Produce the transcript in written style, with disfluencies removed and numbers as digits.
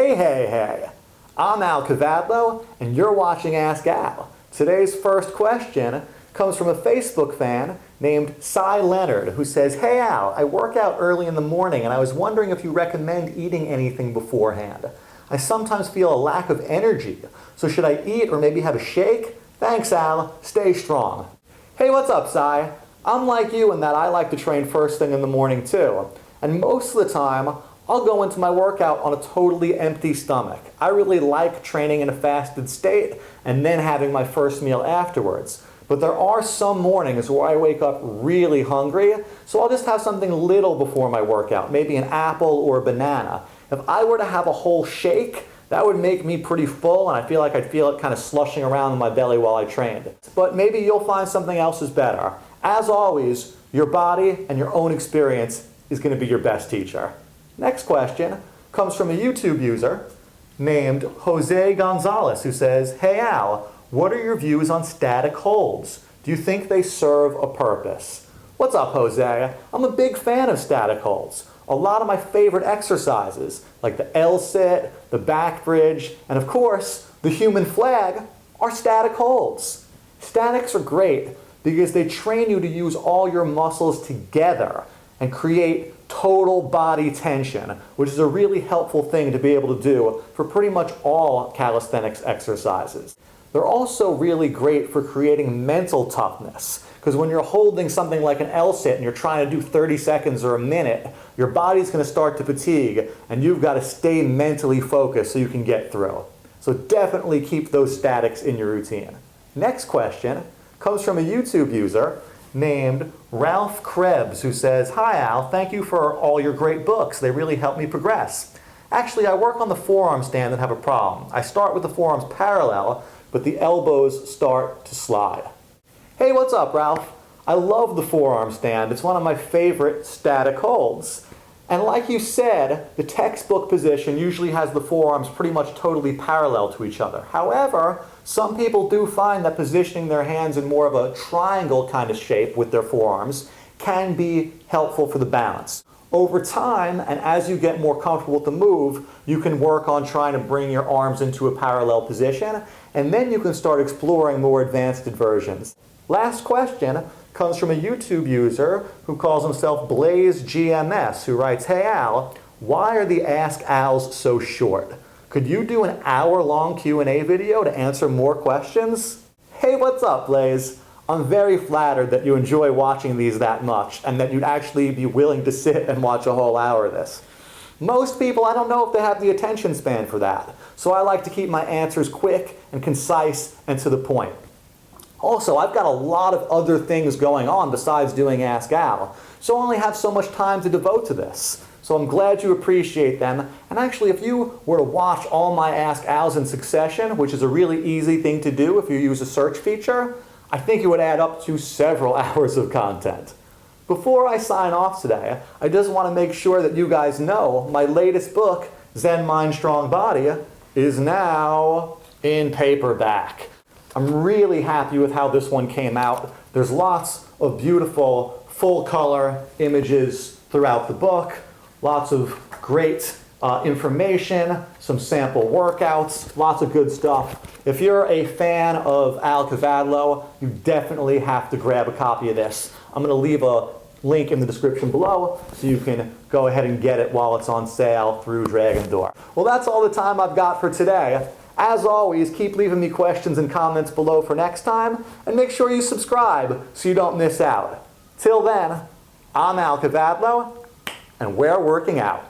Hey! I'm Al Kavadlo, and you're watching Ask Al. Today's first question comes from a Facebook fan named Cy Leonard, who says, "Hey Al, I work out early in the morning and I was wondering if you recommend eating anything beforehand. I sometimes feel a lack of energy, so should I eat or maybe have a shake? Thanks Al, stay strong." Hey, what's up Cy? I'm like you in that I like to train first thing in the morning too. And most of the time, I'll go into my workout on a totally empty stomach. I really like training in a fasted state and then having my first meal afterwards. But there are some mornings where I wake up really hungry, so I'll just have something little before my workout, maybe an apple or a banana. If I were to have a whole shake, that would make me pretty full and I feel like I'd feel it kind of slushing around in my belly while I trained. But maybe you'll find something else is better. As always, your body and your own experience is going to be your best teacher. Next question comes from a YouTube user named Jose Gonzalez, who says, "Hey Al, what are your views on static holds? Do you think they serve a purpose?" What's up, Jose? I'm a big fan of static holds. A lot of my favorite exercises, like the L-sit, the back bridge, and of course, the human flag, are static holds. Statics are great because they train you to use all your muscles together and create total body tension, which is a really helpful thing to be able to do for pretty much all calisthenics exercises. They're also really great for creating mental toughness, because when you're holding something like an L-sit and you're trying to do 30 seconds or a minute, your body's going to start to fatigue and you've got to stay mentally focused so you can get through. So definitely keep those statics in your routine. Next question comes from a YouTube user named Ralph Krebs, who says, "Hi Al, thank you for all your great books. They really help me progress. Actually, I work on the forearm stand and have a problem. I start with the forearms parallel, but the elbows start to slide." Hey, what's up, Ralph? I love the forearm stand. It's one of my favorite static holds. And like you said, the textbook position usually has the forearms pretty much totally parallel to each other. However, some people do find that positioning their hands in more of a triangle kind of shape with their forearms can be helpful for the balance. Over time, and as you get more comfortable with the move, you can work on trying to bring your arms into a parallel position, and then you can start exploring more advanced versions. Last question comes from a YouTube user who calls himself Blaze GMS, who writes, "Hey Al, why are the Ask Als so short? Could you do an hour-long Q&A video to answer more questions?" Hey, what's up, Blaze? I'm very flattered that you enjoy watching these that much and that you'd actually be willing to sit and watch a whole hour of this. Most people, I don't know if they have the attention span for that, so I like to keep my answers quick and concise and to the point. Also, I've got a lot of other things going on besides doing Ask Al, so I only have so much time to devote to this. So I'm glad you appreciate them. And actually, if you were to watch all my Ask Als in succession, which is a really easy thing to do if you use a search feature, I think it would add up to several hours of content. Before I sign off today, I just want to make sure that you guys know my latest book, Zen Mind Strong Body, is now in paperback. I'm really happy with how this one came out. There's lots of beautiful full color images throughout the book, lots of great information, some sample workouts, lots of good stuff. If you're a fan of Al Kavadlo, you definitely have to grab a copy of this. I'm going to leave a link in the description below so you can go ahead and get it while it's on sale through Dragon Door. Well, that's all the time I've got for today. As always, keep leaving me questions and comments below for next time, and make sure you subscribe so you don't miss out. Till then, I'm Al Kavadlo, and we're working out.